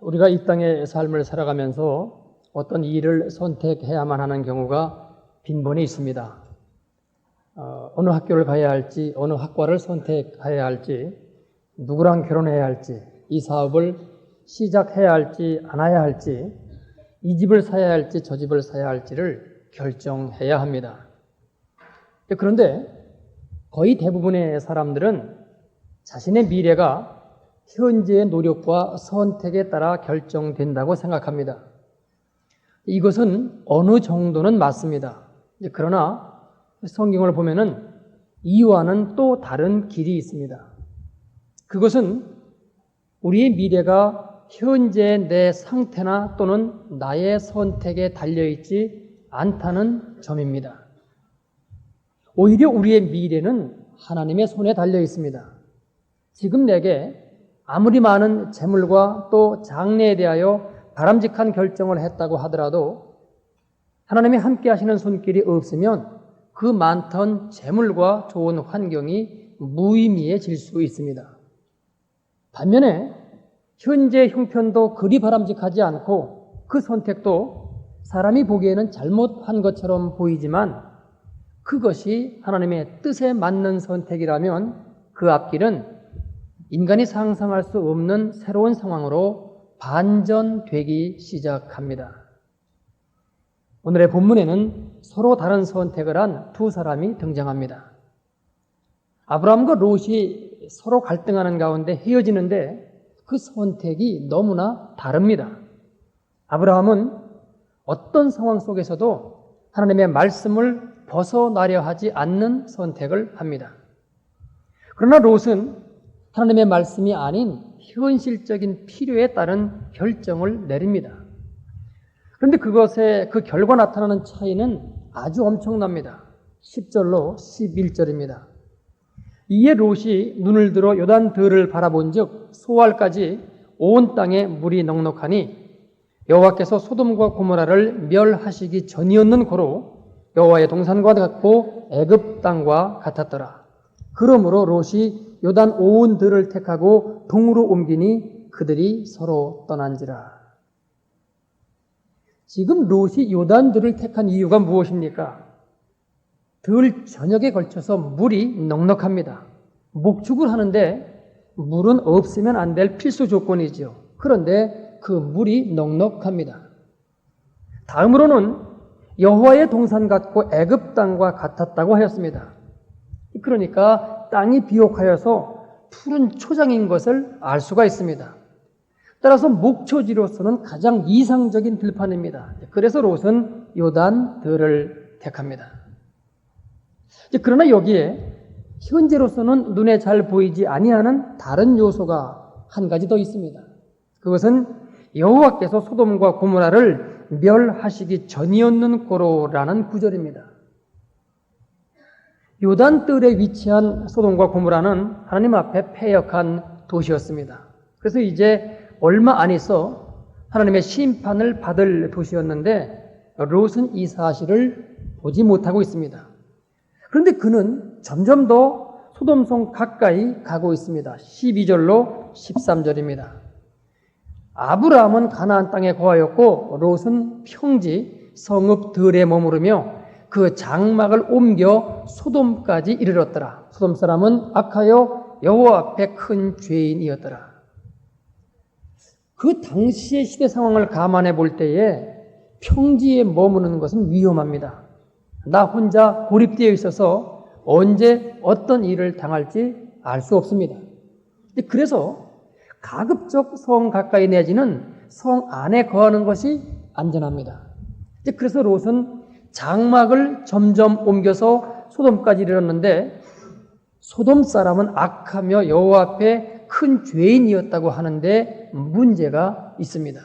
우리가 이 땅의 삶을 살아가면서 어떤 일을 선택해야만 하는 경우가 빈번히 있습니다. 어느 학교를 가야 할지, 어느 학과를 선택해야 할지, 누구랑 결혼해야 할지, 이 사업을 시작해야 할지, 안 해야 할지, 이 집을 사야 할지, 저 집을 사야 할지를 결정해야 합니다. 그런데 거의 대부분의 사람들은 자신의 미래가 현재의 노력과 선택에 따라 결정된다고 생각합니다. 이것은 어느 정도는 맞습니다. 그러나 성경을 보면은 이와는 또 다른 길이 있습니다. 그것은 우리의 미래가 현재 내 상태나 또는 나의 선택에 달려있지 않다는 점입니다. 오히려 우리의 미래는 하나님의 손에 달려 있습니다. 지금 내게 아무리 많은 재물과 또 장래에 대하여 바람직한 결정을 했다고 하더라도 하나님이 함께 하시는 손길이 없으면 그 많던 재물과 좋은 환경이 무의미해질 수 있습니다. 반면에 현재 형편도 그리 바람직하지 않고 그 선택도 사람이 보기에는 잘못한 것처럼 보이지만 그것이 하나님의 뜻에 맞는 선택이라면 그 앞길은 인간이 상상할 수 없는 새로운 상황으로 반전되기 시작합니다. 오늘의 본문에는 서로 다른 선택을 한 두 사람이 등장합니다. 아브라함과 롯이 서로 갈등하는 가운데 헤어지는데 그 선택이 너무나 다릅니다. 아브라함은 어떤 상황 속에서도 하나님의 말씀을 벗어나려 하지 않는 선택을 합니다. 그러나 롯은 하나님의 말씀이 아닌 현실적인 필요에 따른 결정을 내립니다. 그런데 그것의 그 결과 나타나는 차이는 아주 엄청납니다. 10절로 11절입니다. 이에 롯이 눈을 들어 요단들을 바라본 즉 소알까지 온 땅에 물이 넉넉하니 여호와께서 소돔과 고모라를 멸하시기 전이었는 고로 여호와의 동산과 같고 애굽 땅과 같았더라. 그러므로 롯이 요단 온 들을 택하고 동으로 옮기니 그들이 서로 떠난지라. 지금 롯이 요단들을 택한 이유가 무엇입니까? 들 저녁에 걸쳐서 물이 넉넉합니다. 목축을 하는데 물은 없으면 안 될 필수 조건이죠. 그런데 그 물이 넉넉합니다. 다음으로는 여호와의 동산 같고 애굽 땅과 같았다고 하였습니다. 그러니까 땅이 비옥하여서 푸른 초장인 것을 알 수가 있습니다. 따라서 목초지로서는 가장 이상적인 들판입니다. 그래서 롯은 요단들을 택합니다. 그러나 여기에 현재로서는 눈에 잘 보이지 아니하는 다른 요소가 한 가지 더 있습니다. 그것은 여호와께서 소돔과 고모라를 멸하시기 전이었는 고로라는 구절입니다. 요단뜰에 위치한 소돔과 고모라는 하나님 앞에 패역한 도시였습니다. 그래서 이제 얼마 안 있어 하나님의 심판을 받을 도시였는데 롯은 이 사실을 보지 못하고 있습니다. 그런데 그는 점점 더 소돔성 가까이 가고 있습니다. 12절로 13절입니다. 아브라함은 가나안 땅에 거하였고 롯은 평지 성읍 들에 머무르며 그 장막을 옮겨 소돔까지 이르렀더라. 소돔 사람은 악하여 여호와 앞에 큰 죄인이었더라. 그 당시의 시대 상황을 감안해 볼 때에 평지에 머무는 것은 위험합니다. 나 혼자 고립되어 있어서 언제 어떤 일을 당할지 알 수 없습니다. 그래서 가급적 성 가까이 내지는 성 안에 거하는 것이 안전합니다. 그래서 롯은 장막을 점점 옮겨서 소돔까지 이르렀는데 소돔 사람은 악하며 여호와 앞에 큰 죄인이었다고 하는데 문제가 있습니다.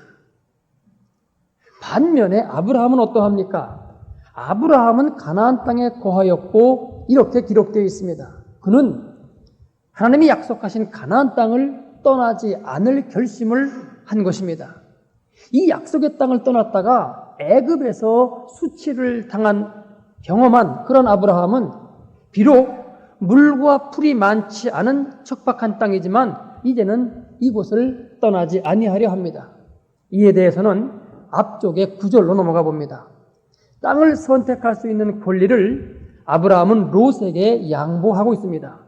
반면에 아브라함은 어떠합니까? 아브라함은 가나안 땅에 거하였고 이렇게 기록되어 있습니다. 그는 하나님이 약속하신 가나안 땅을 떠나지 않을 결심을 한 것입니다. 이 약속의 땅을 떠났다가 애굽에서 수치를 경험한 그런 아브라함은 비록 물과 풀이 많지 않은 척박한 땅이지만 이제는 이곳을 떠나지 아니하려 합니다. 이에 대해서는 앞쪽에 9절로 넘어가 봅니다. 땅을 선택할 수 있는 권리를 아브라함은 롯에게 양보하고 있습니다.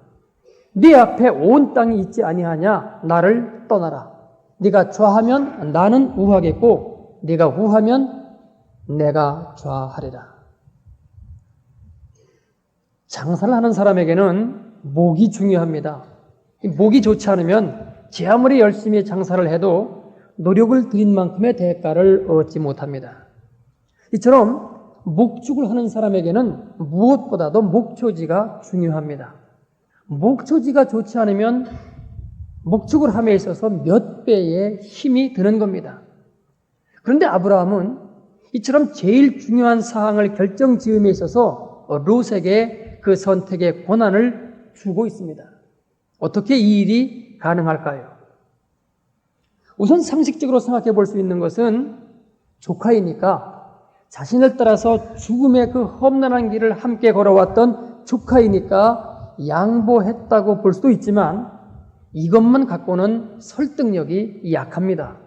네 앞에 온 땅이 있지 아니하냐? 나를 떠나라. 네가 좌하면 나는 우하겠고 네가 우하면 내가 좌하리라. 장사를 하는 사람에게는 목이 중요합니다. 목이 좋지 않으면 제 아무리 열심히 장사를 해도 노력을 들인 만큼의 대가를 얻지 못합니다. 이처럼 목축을 하는 사람에게는 무엇보다도 목초지가 중요합니다. 목초지가 좋지 않으면 목축을 함에 있어서 몇 배의 힘이 드는 겁니다. 그런데 아브라함은 이처럼 제일 중요한 사항을 결정지음에 있어서 롯에게 그 선택의 권한을 주고 있습니다. 어떻게 이 일이 가능할까요? 우선 상식적으로 생각해 볼 수 있는 것은 조카이니까 자신을 따라서 죽음의 그 험난한 길을 함께 걸어왔던 조카이니까 양보했다고 볼 수도 있지만 이것만 갖고는 설득력이 약합니다.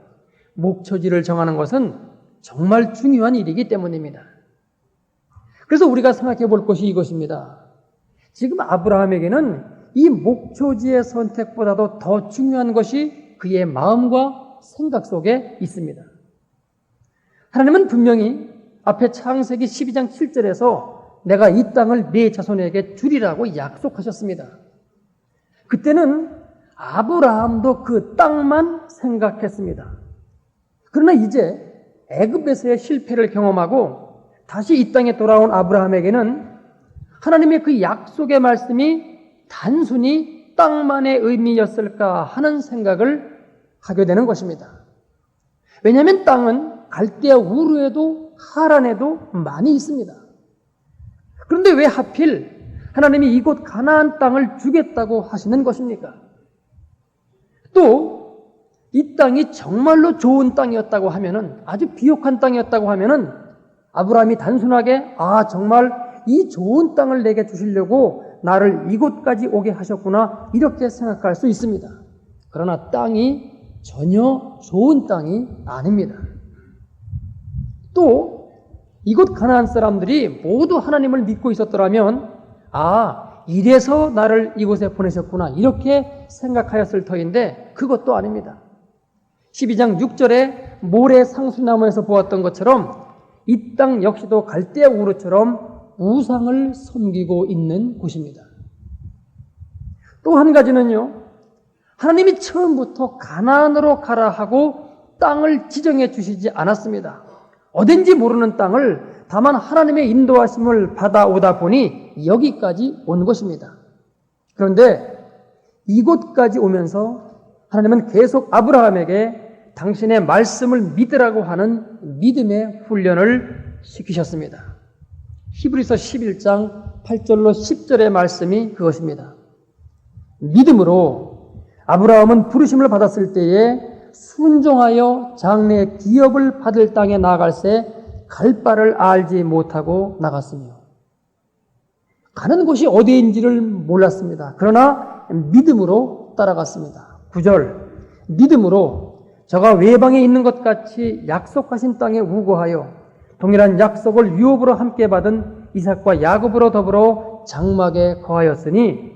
목초지를 정하는 것은 정말 중요한 일이기 때문입니다. 그래서 우리가 생각해 볼 것이 이것입니다. 지금 아브라함에게는 이 목초지의 선택보다도 더 중요한 것이 그의 마음과 생각 속에 있습니다. 하나님은 분명히 앞에 창세기 12장 7절에서 내가 이 땅을 네 자손에게 주리라고 약속하셨습니다. 그때는 아브라함도 그 땅만 생각했습니다. 그러나 이제 애굽에서의 실패를 경험하고 다시 이 땅에 돌아온 아브라함에게는 하나님의 그 약속의 말씀이 단순히 땅만의 의미였을까 하는 생각을 하게 되는 것입니다. 왜냐하면 땅은 갈대아 우르에도 하란에도 많이 있습니다. 그런데 왜 하필 하나님이 이곳 가나안 땅을 주겠다고 하시는 것입니까? 또 이 땅이 정말로 좋은 땅이었다고 하면은, 아주 비옥한 땅이었다고 하면은 아브라함이 단순하게 정말 이 좋은 땅을 내게 주시려고 나를 이곳까지 오게 하셨구나 이렇게 생각할 수 있습니다. 그러나 땅이 전혀 좋은 땅이 아닙니다. 또 이곳 가나안 사람들이 모두 하나님을 믿고 있었더라면 이래서 나를 이곳에 보내셨구나 이렇게 생각하였을 터인데 그것도 아닙니다. 12장 6절에 모래 상수나무에서 보았던 것처럼 이 땅 역시도 갈대아 우르처럼 우상을 섬기고 있는 곳입니다. 또 한 가지는요, 하나님이 처음부터 가나안으로 가라 하고 땅을 지정해 주시지 않았습니다. 어딘지 모르는 땅을 다만 하나님의 인도하심을 받아오다 보니 여기까지 온 것입니다. 그런데 이곳까지 오면서 하나님은 계속 아브라함에게 당신의 말씀을 믿으라고 하는 믿음의 훈련을 시키셨습니다. 히브리서 11장 8절로 10절의 말씀이 그것입니다. 믿음으로 아브라함은 부르심을 받았을 때에 순종하여 장래의 기업을 받을 땅에 나아갈새 갈 바를 알지 못하고 나갔으며 가는 곳이 어디인지를 몰랐습니다. 그러나 믿음으로 따라갔습니다. 9절 믿음으로 저가 외방에 있는 것 같이 약속하신 땅에 우거하여 동일한 약속을 유업으로 함께 받은 이삭과 야곱으로 더불어 장막에 거하였으니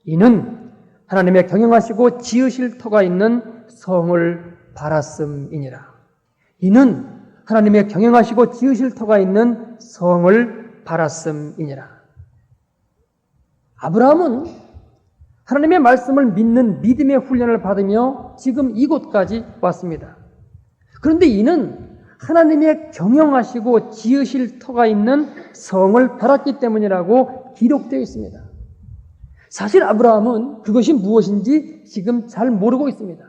이는 하나님의 경영하시고 지으실 터가 있는 성을 바랐음이니라. 이는 하나님의 경영하시고 지으실 터가 있는 성을 바랐음이니라. 아브라함은 하나님의 말씀을 믿는 믿음의 훈련을 받으며 지금 이곳까지 왔습니다. 그런데 이는 하나님의 경영하시고 지으실 터가 있는 성을 바랐기 때문이라고 기록되어 있습니다. 사실 아브라함은 그것이 무엇인지 지금 잘 모르고 있습니다.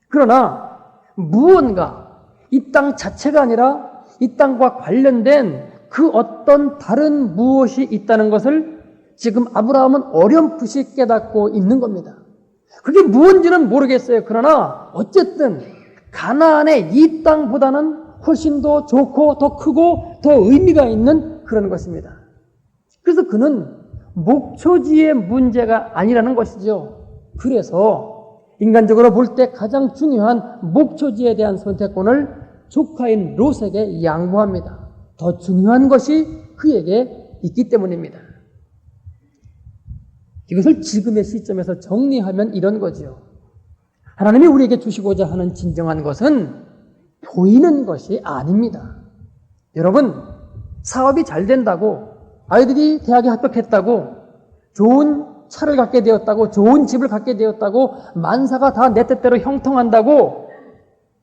그러나 무언가 이 땅 자체가 아니라 이 땅과 관련된 그 어떤 다른 무엇이 있다는 것을 지금 아브라함은 어렴풋이 깨닫고 있는 겁니다. 그게 무엇인지는 모르겠어요. 그러나 어쨌든 가나안의 이 땅보다는 훨씬 더 좋고 더 크고 더 의미가 있는 그런 것입니다. 그래서 그는 목초지의 문제가 아니라는 것이죠. 그래서 인간적으로 볼 때 가장 중요한 목초지에 대한 선택권을 조카인 롯에게 양보합니다. 더 중요한 것이 그에게 있기 때문입니다. 이것을 지금의 시점에서 정리하면 이런 거죠. 하나님이 우리에게 주시고자 하는 진정한 것은 보이는 것이 아닙니다. 여러분, 사업이 잘 된다고, 아이들이 대학에 합격했다고, 좋은 차를 갖게 되었다고, 좋은 집을 갖게 되었다고, 만사가 다 내 뜻대로 형통한다고,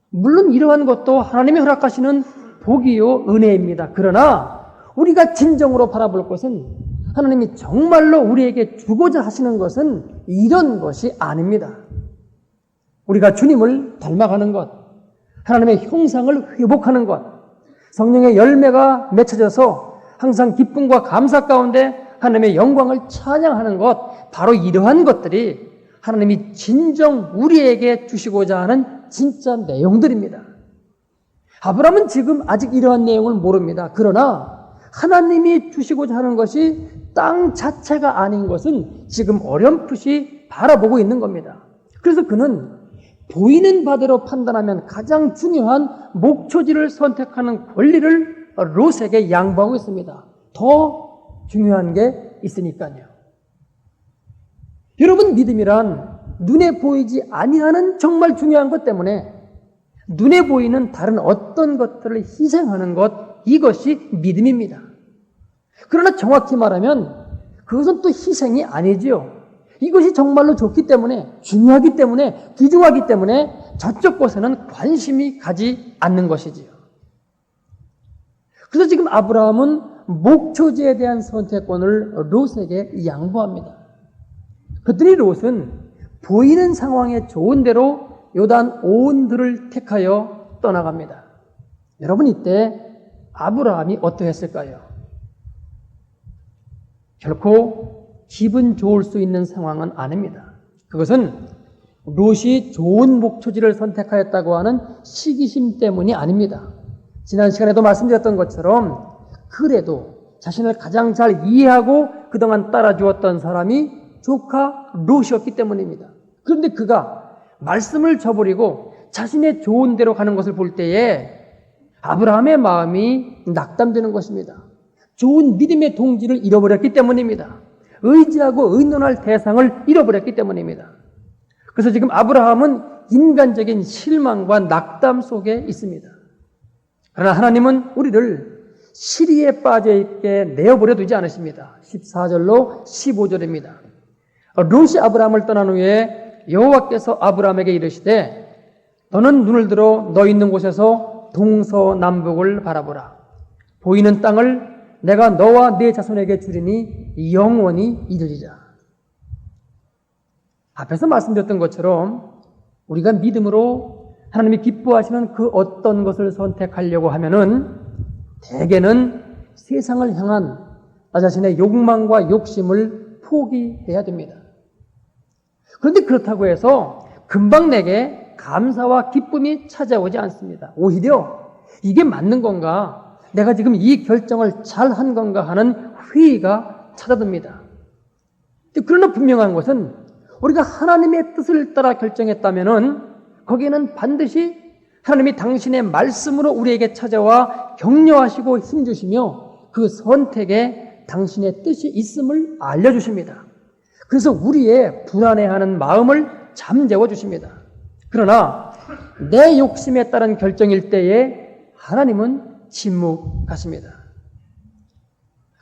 물론 이러한 것도 하나님이 허락하시는 복이요 은혜입니다. 그러나 우리가 진정으로 바라볼 것은 하나님이 정말로 우리에게 주고자 하시는 것은 이런 것이 아닙니다. 우리가 주님을 닮아가는 것, 하나님의 형상을 회복하는 것, 성령의 열매가 맺혀져서 항상 기쁨과 감사 가운데 하나님의 영광을 찬양하는 것, 바로 이러한 것들이 하나님이 진정 우리에게 주시고자 하는 진짜 내용들입니다. 아브라함은 지금 아직 이러한 내용을 모릅니다. 그러나 하나님이 주시고자 하는 것이 땅 자체가 아닌 것은 지금 어렴풋이 바라보고 있는 겁니다. 그래서 그는 보이는 바대로 판단하면 가장 중요한 목초지를 선택하는 권리를 롯에게 양보하고 있습니다. 더 중요한 게 있으니까요. 여러분, 믿음이란 눈에 보이지 아니하는 정말 중요한 것 때문에 눈에 보이는 다른 어떤 것들을 희생하는 것, 이것이 믿음입니다. 그러나 정확히 말하면 그것은 또 희생이 아니지요. 이것이 정말로 좋기 때문에, 중요하기 때문에, 귀중하기 때문에 저쪽 것에는 관심이 가지 않는 것이지요. 그래서 지금 아브라함은 목초지에 대한 선택권을 롯에게 양보합니다. 그랬더니 롯은 보이는 상황에 좋은 대로 요단 온들을 택하여 떠나갑니다. 여러분, 이때 아브라함이 어떠했을까요? 결코 기분 좋을 수 있는 상황은 아닙니다. 그것은 롯이 좋은 목초지를 선택하였다고 하는 시기심 때문이 아닙니다. 지난 시간에도 말씀드렸던 것처럼 그래도 자신을 가장 잘 이해하고 그동안 따라주었던 사람이 조카 롯이었기 때문입니다. 그런데 그가 말씀을 저버리고 자신의 좋은 대로 가는 것을 볼 때에 아브라함의 마음이 낙담되는 것입니다. 좋은 믿음의 동지를 잃어버렸기 때문입니다. 의지하고 의논할 대상을 잃어버렸기 때문입니다. 그래서 지금 아브라함은 인간적인 실망과 낙담 속에 있습니다. 그러나 하나님은 우리를 시리에 빠져있게 내어버려 두지 않으십니다. 14절로 15절입니다. 롯이 아브라함을 떠난 후에 여호와께서 아브라함에게 이르시되 너는 눈을 들어 너 있는 곳에서 동서남북을 바라보라. 보이는 땅을 내가 너와 네 자손에게 주리니 영원히 이르리라. 앞에서 말씀드렸던 것처럼 우리가 믿음으로 하나님이 기뻐하시는 그 어떤 것을 선택하려고 하면은 대개는 세상을 향한 나 자신의 욕망과 욕심을 포기해야 됩니다. 그런데 그렇다고 해서 금방 내게 감사와 기쁨이 찾아오지 않습니다. 오히려 이게 맞는 건가? 내가 지금 이 결정을 잘 한 건가 하는 회의가 찾아듭니다. 그러나 분명한 것은 우리가 하나님의 뜻을 따라 결정했다면은 거기에는 반드시 하나님이 당신의 말씀으로 우리에게 찾아와 격려하시고 힘주시며 그 선택에 당신의 뜻이 있음을 알려주십니다. 그래서 우리의 불안해하는 마음을 잠재워 주십니다. 그러나 내 욕심에 따른 결정일 때에 하나님은 침묵하십니다.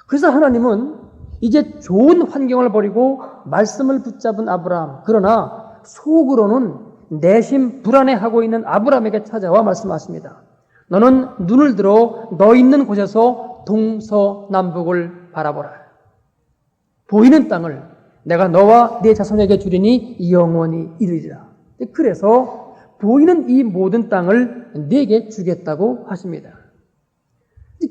그래서 하나님은 이제 좋은 환경을 버리고 말씀을 붙잡은 아브라함, 그러나 속으로는 내심 불안해하고 있는 아브라함에게 찾아와 말씀하십니다. 너는 눈을 들어 너 있는 곳에서 동서남북을 바라보라. 보이는 땅을 내가 너와 네 자손에게 주리니 영원히 이르리라. 그래서 보이는 이 모든 땅을 네게 주겠다고 하십니다.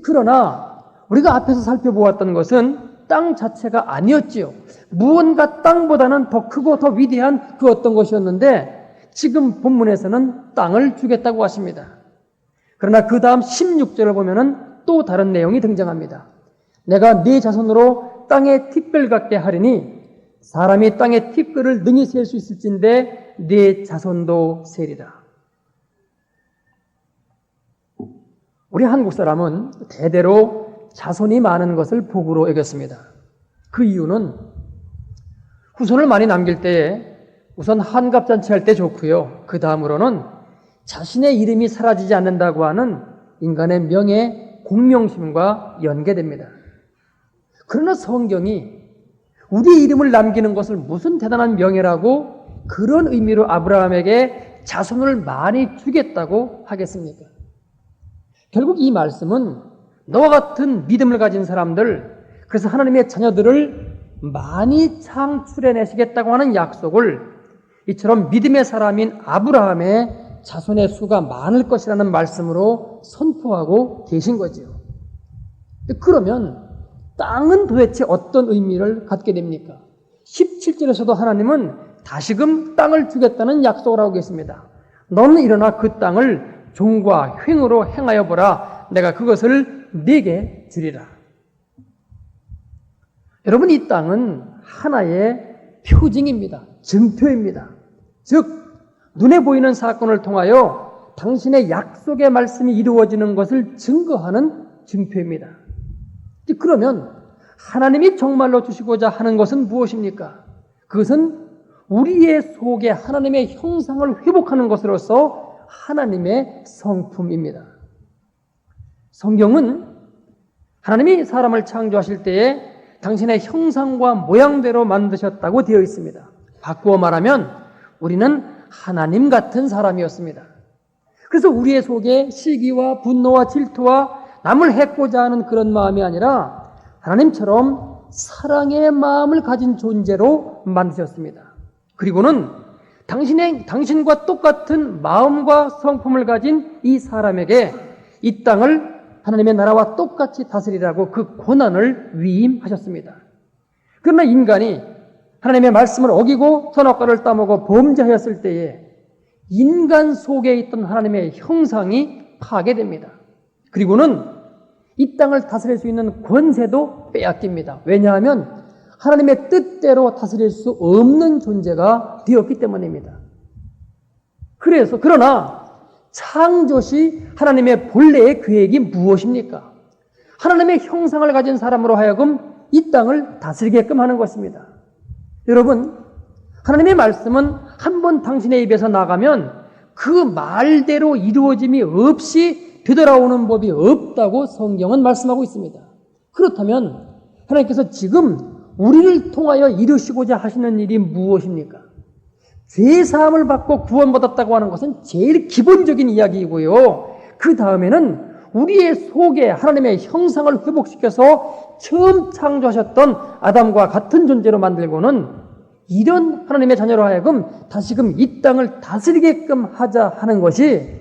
그러나 우리가 앞에서 살펴보았던 것은 땅 자체가 아니었지요. 무언가 땅보다는 더 크고 더 위대한 그 어떤 것이었는데 지금 본문에서는 땅을 주겠다고 하십니다. 그러나 그 다음 16절을 보면은 또 다른 내용이 등장합니다. 내가 네 자손으로 땅의 특별 같게 하리니 사람이 땅의 티끌을 능히 셀 수 있을진데 네 자손도 세리라. 우리 한국 사람은 대대로 자손이 많은 것을 복으로 여겼습니다. 그 이유는 후손을 많이 남길 때에 우선 환갑잔치할 때 좋고요. 그 다음으로는 자신의 이름이 사라지지 않는다고 하는 인간의 명예, 공명심과 연계됩니다. 그러나 성경이 우리의 이름을 남기는 것을 무슨 대단한 명예라고 그런 의미로 아브라함에게 자손을 많이 주겠다고 하겠습니까? 결국 이 말씀은 너와 같은 믿음을 가진 사람들, 그래서 하나님의 자녀들을 많이 창출해내시겠다고 하는 약속을 이처럼 믿음의 사람인 아브라함의 자손의 수가 많을 것이라는 말씀으로 선포하고 계신 거지요. 그러면 땅은 도대체 어떤 의미를 갖게 됩니까? 17절에서도 하나님은 다시금 땅을 주겠다는 약속을 하고 계십니다. 너는 일어나 그 땅을 종과 횡으로 행하여 보라. 내가 그것을 네게 주리라. 여러분, 이 땅은 하나의 표징입니다. 증표입니다. 즉 눈에 보이는 사건을 통하여 당신의 약속의 말씀이 이루어지는 것을 증거하는 증표입니다. 그러면 하나님이 정말로 주시고자 하는 것은 무엇입니까? 그것은 우리의 속에 하나님의 형상을 회복하는 것으로서 하나님의 성품입니다. 성경은 하나님이 사람을 창조하실 때에 당신의 형상과 모양대로 만드셨다고 되어 있습니다. 바꾸어 말하면 우리는 하나님 같은 사람이었습니다. 그래서 우리의 속에 시기와 분노와 질투와 남을 해코자 하는 그런 마음이 아니라 하나님처럼 사랑의 마음을 가진 존재로 만드셨습니다. 그리고는 당신과 똑같은 마음과 성품을 가진 이 사람에게 이 땅을 하나님의 나라와 똑같이 다스리라고 그 권한을 위임하셨습니다. 그러나 인간이 하나님의 말씀을 어기고 선악과를 따먹어 범죄하였을 때에 인간 속에 있던 하나님의 형상이 파괴됩니다. 그리고는 이 땅을 다스릴 수 있는 권세도 빼앗깁니다. 왜냐하면 하나님의 뜻대로 다스릴 수 없는 존재가 되었기 때문입니다. 그러나 창조시 하나님의 본래의 계획이 무엇입니까? 하나님의 형상을 가진 사람으로 하여금 이 땅을 다스리게끔 하는 것입니다. 여러분, 하나님의 말씀은 한번 당신의 입에서 나가면 그 말대로 이루어짐이 없이 되돌아오는 법이 없다고 성경은 말씀하고 있습니다. 그렇다면 하나님께서 지금 우리를 통하여 이루시고자 하시는 일이 무엇입니까? 죄사함을 받고 구원받았다고 하는 것은 제일 기본적인 이야기이고요. 그 다음에는 우리의 속에 하나님의 형상을 회복시켜서 처음 창조하셨던 아담과 같은 존재로 만들고는 이런 하나님의 자녀로 하여금 다시금 이 땅을 다스리게끔 하자 하는 것이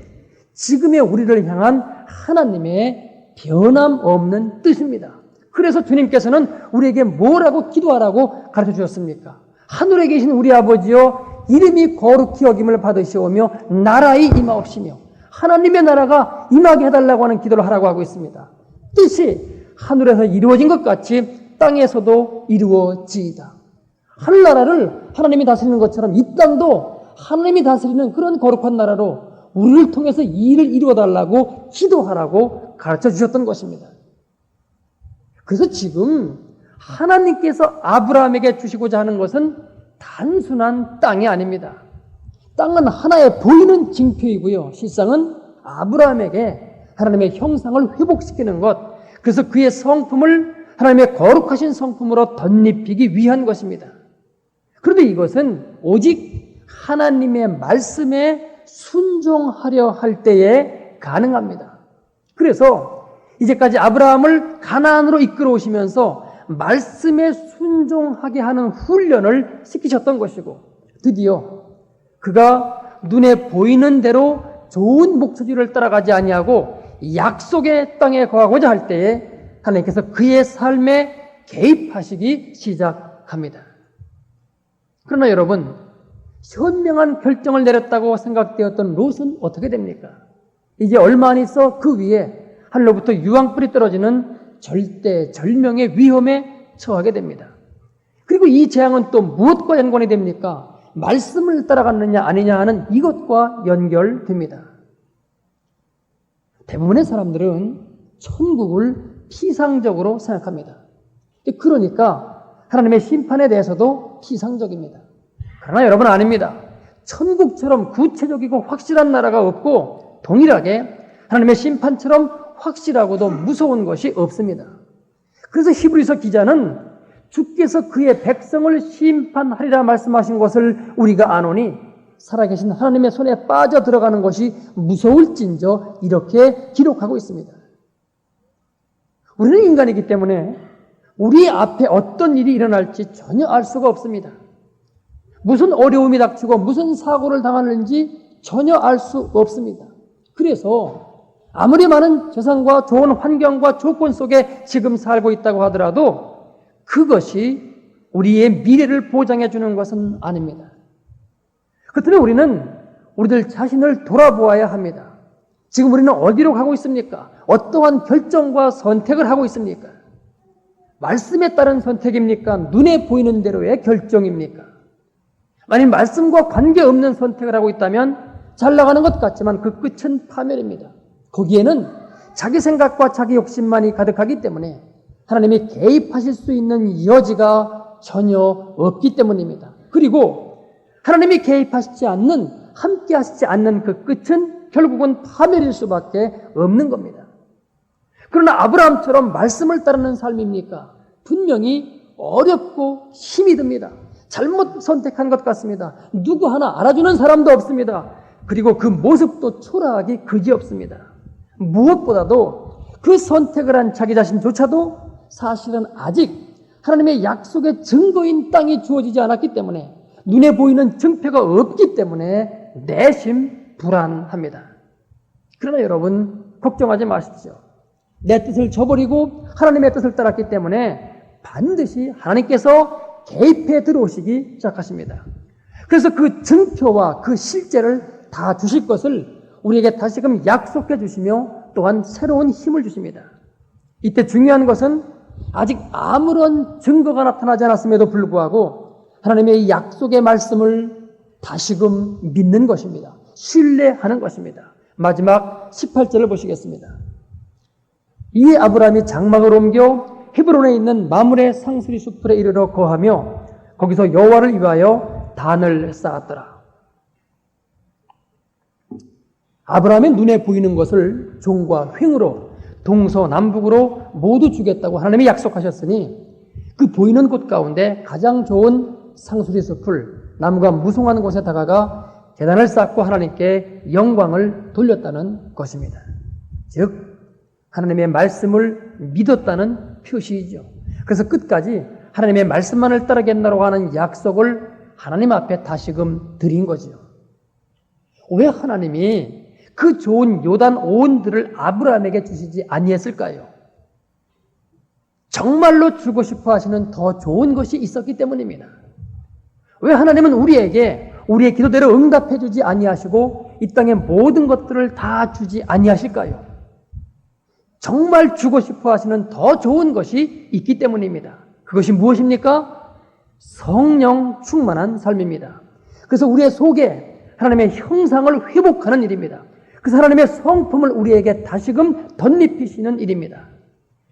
지금의 우리를 향한 하나님의 변함없는 뜻입니다. 그래서 주님께서는 우리에게 뭐라고 기도하라고 가르쳐 주셨습니까? 하늘에 계신 우리 아버지여, 이름이 거룩히 여김을 받으시오며 나라의 임하옵시며, 하나님의 나라가 임하게 해달라고 하는 기도를 하라고 하고 있습니다. 뜻이 하늘에서 이루어진 것 같이 땅에서도 이루어지이다. 하늘나라를 하나님이 다스리는 것처럼 이 땅도 하나님이 다스리는 그런 거룩한 나라로 우리를 통해서 이 일을 이루어달라고 기도하라고 가르쳐 주셨던 것입니다. 그래서 지금 하나님께서 아브라함에게 주시고자 하는 것은 단순한 땅이 아닙니다. 땅은 하나의 보이는 징표이고요. 실상은 아브라함에게 하나님의 형상을 회복시키는 것, 그래서 그의 성품을 하나님의 거룩하신 성품으로 덧입히기 위한 것입니다. 그런데 이것은 오직 하나님의 말씀에 순종하려 할 때에 가능합니다. 그래서 이제까지 아브라함을 가나안으로 이끌어 오시면서 말씀에 순종하게 하는 훈련을 시키셨던 것이고, 드디어 그가 눈에 보이는 대로 좋은 목소리를 따라가지 아니하고 약속의 땅에 거하고자 할 때에 하나님께서 그의 삶에 개입하시기 시작합니다. 그러나 여러분, 현명한 결정을 내렸다고 생각되었던 롯은 어떻게 됩니까? 이제 얼마 안 있어 그 위에 하늘로부터 유황불이 떨어지는 절대 절명의 위험에 처하게 됩니다. 그리고 그리고 이 재앙은 또 무엇과 연관이 됩니까? 말씀을 따라갔느냐 아니냐 하는 이것과 연결됩니다. 대부분의 사람들은 천국을 피상적으로 생각합니다. 그러니까 하나님의 심판에 대해서도 피상적입니다. 그러나 여러분 아닙니다. 천국처럼 구체적이고 확실한 나라가 없고 동일하게 하나님의 심판처럼 확실하고도 무서운 것이 없습니다. 그래서 히브리서 기자는 주께서 그의 백성을 심판하리라 말씀하신 것을 우리가 아노니 살아계신 하나님의 손에 빠져 들어가는 것이 무서울진저 이렇게 기록하고 있습니다. 우리는 인간이기 때문에 우리 앞에 어떤 일이 일어날지 전혀 알 수가 없습니다. 무슨 어려움이 닥치고 무슨 사고를 당하는지 전혀 알 수 없습니다. 그래서 아무리 많은 재산과 좋은 환경과 조건 속에 지금 살고 있다고 하더라도 그것이 우리의 미래를 보장해 주는 것은 아닙니다. 그렇다면 우리는 우리들 자신을 돌아보아야 합니다. 지금 우리는 어디로 가고 있습니까? 어떠한 결정과 선택을 하고 있습니까? 말씀에 따른 선택입니까? 눈에 보이는 대로의 결정입니까? 만약 말씀과 관계없는 선택을 하고 있다면 잘 나가는 것 같지만 그 끝은 파멸입니다. 거기에는 자기 생각과 자기 욕심만이 가득하기 때문에 하나님이 개입하실 수 있는 여지가 전혀 없기 때문입니다. 그리고 하나님이 개입하시지 않는, 함께 하시지 않는 그 끝은 결국은 파멸일 수밖에 없는 겁니다. 그러나 아브라함처럼 말씀을 따르는 삶입니까? 분명히 어렵고 힘이 듭니다. 잘못 선택한 것 같습니다. 누구 하나 알아주는 사람도 없습니다. 그리고 그 모습도 초라하기 그지없습니다. 무엇보다도 그 선택을 한 자기 자신조차도 사실은 아직 하나님의 약속의 증거인 땅이 주어지지 않았기 때문에 눈에 보이는 증표가 없기 때문에 내심 불안합니다. 그러나 여러분 걱정하지 마십시오. 내 뜻을 저버리고 하나님의 뜻을 따랐기 때문에 반드시 하나님께서 개입해 들어오시기 시작하십니다. 그래서 그 증표와 그 실제를 다 주실 것을 우리에게 다시금 약속해 주시며 또한 새로운 힘을 주십니다. 이때 중요한 것은 아직 아무런 증거가 나타나지 않았음에도 불구하고 하나님의 약속의 말씀을 다시금 믿는 것입니다. 신뢰하는 것입니다. 마지막 18절을 보시겠습니다. 이에 아브라함이 장막을 옮겨 헤브론에 있는 마므레 상수리 숲에 이르러 거하며 거기서 여호와를 위하여 단을 쌓았더라. 아브라함의 눈에 보이는 것을 종과 횡으로 동서남북으로 모두 주겠다고 하나님이 약속하셨으니 그 보이는 곳 가운데 가장 좋은 상수리 숲을 나무가 무성한 곳에 다가가 제단을 쌓고 하나님께 영광을 돌렸다는 것입니다. 즉 하나님의 말씀을 믿었다는 표시이죠. 그래서 끝까지 하나님의 말씀만을 따르겠다고 하는 약속을 하나님 앞에 다시금 드린 거죠. 왜 하나님이 그 좋은 요단 오온들을 아브라함에게 주시지 아니했을까요? 정말로 주고 싶어 하시는 더 좋은 것이 있었기 때문입니다. 왜 하나님은 우리에게 우리의 기도대로 응답해 주지 아니하시고 이 땅의 모든 것들을 다 주지 아니하실까요? 정말 주고 싶어 하시는 더 좋은 것이 있기 때문입니다. 그것이 무엇입니까? 성령 충만한 삶입니다. 그래서 우리의 속에 하나님의 형상을 회복하는 일입니다. 그래서 하나님의 성품을 우리에게 다시금 덧입히시는 일입니다.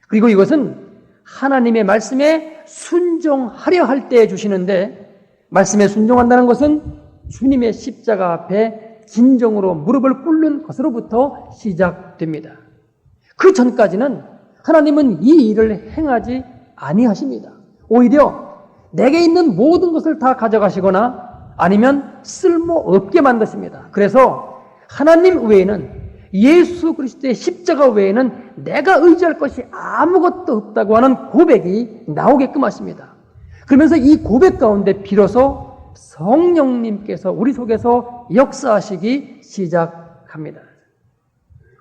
그리고 이것은 하나님의 말씀에 순종하려 할 때 주시는데, 말씀에 순종한다는 것은 주님의 십자가 앞에 진정으로 무릎을 꿇는 것으로부터 시작됩니다. 그 전까지는 하나님은 이 일을 행하지 아니하십니다. 오히려 내게 있는 모든 것을 다 가져가시거나 아니면 쓸모없게 만드십니다. 그래서 하나님 외에는, 예수 그리스도의 십자가 외에는 내가 의지할 것이 아무것도 없다고 하는 고백이 나오게끔 하십니다. 그러면서 이 고백 가운데 비로소 성령님께서 우리 속에서 역사하시기 시작합니다.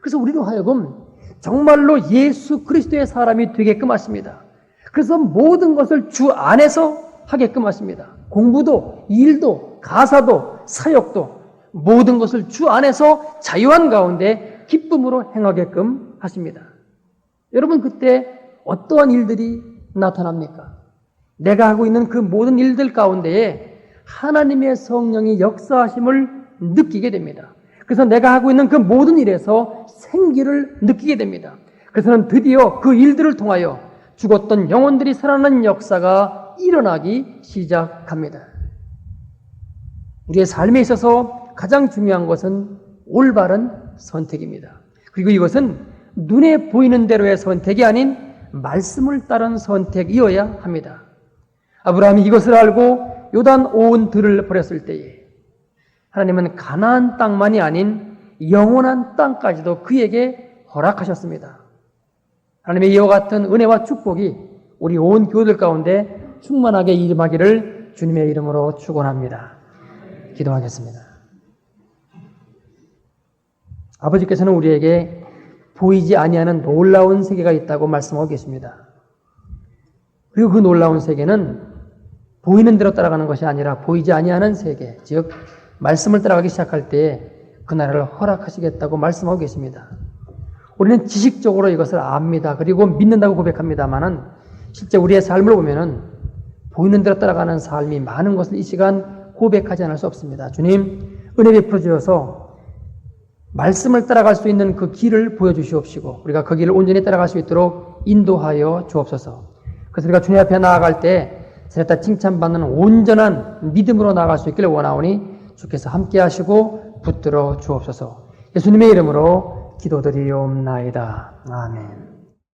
그래서 우리로 하여금 정말로 예수 그리스도의 사람이 되게끔 하십니다. 그래서 모든 것을 주 안에서 하게끔 하십니다. 공부도, 일도, 가사도, 사역도 모든 것을 주 안에서 자유한 가운데 기쁨으로 행하게끔 하십니다. 여러분 그때 어떠한 일들이 나타납니까? 내가 하고 있는 그 모든 일들 가운데에 하나님의 성령이 역사하심을 느끼게 됩니다. 그래서 내가 하고 있는 그 모든 일에서 생기를 느끼게 됩니다. 그래서는 드디어 그 일들을 통하여 죽었던 영혼들이 살아나는 역사가 일어나기 시작합니다. 우리의 삶에 있어서 가장 중요한 것은 올바른 선택입니다. 그리고 이것은 눈에 보이는 대로의 선택이 아닌 말씀을 따른 선택이어야 합니다. 아브라함이 이것을 알고 요단 온 들을 버렸을 때에 하나님은 가나안 땅만이 아닌 영원한 땅까지도 그에게 허락하셨습니다. 하나님의 이와 같은 은혜와 축복이 우리 온 교우들 가운데 충만하게 임하기를 주님의 이름으로 축원합니다. 기도하겠습니다. 아버지께서는 우리에게 보이지 아니하는 놀라운 세계가 있다고 말씀하고 계십니다. 그리고 그 놀라운 세계는 보이는 대로 따라가는 것이 아니라 보이지 아니하는 세계, 즉 말씀을 따라가기 시작할 때에 그 나라를 허락하시겠다고 말씀하고 계십니다. 우리는 지식적으로 이것을 압니다. 그리고 믿는다고 고백합니다만은 실제 우리의 삶을 보면은 보이는 대로 따라가는 삶이 많은 것을 이 시간 고백하지 않을 수 없습니다. 주님, 은혜 베풀어 주셔서 말씀을 따라갈 수 있는 그 길을 보여주시옵시고 우리가 그 길을 온전히 따라갈 수 있도록 인도하여 주옵소서. 그래서 우리가 주님 앞에 나아갈 때 세례다 칭찬받는 온전한 믿음으로 나아갈 수 있기를 원하오니 주께서 함께 하시고 붙들어 주옵소서. 예수님의 이름으로 기도드리옵나이다. 아멘.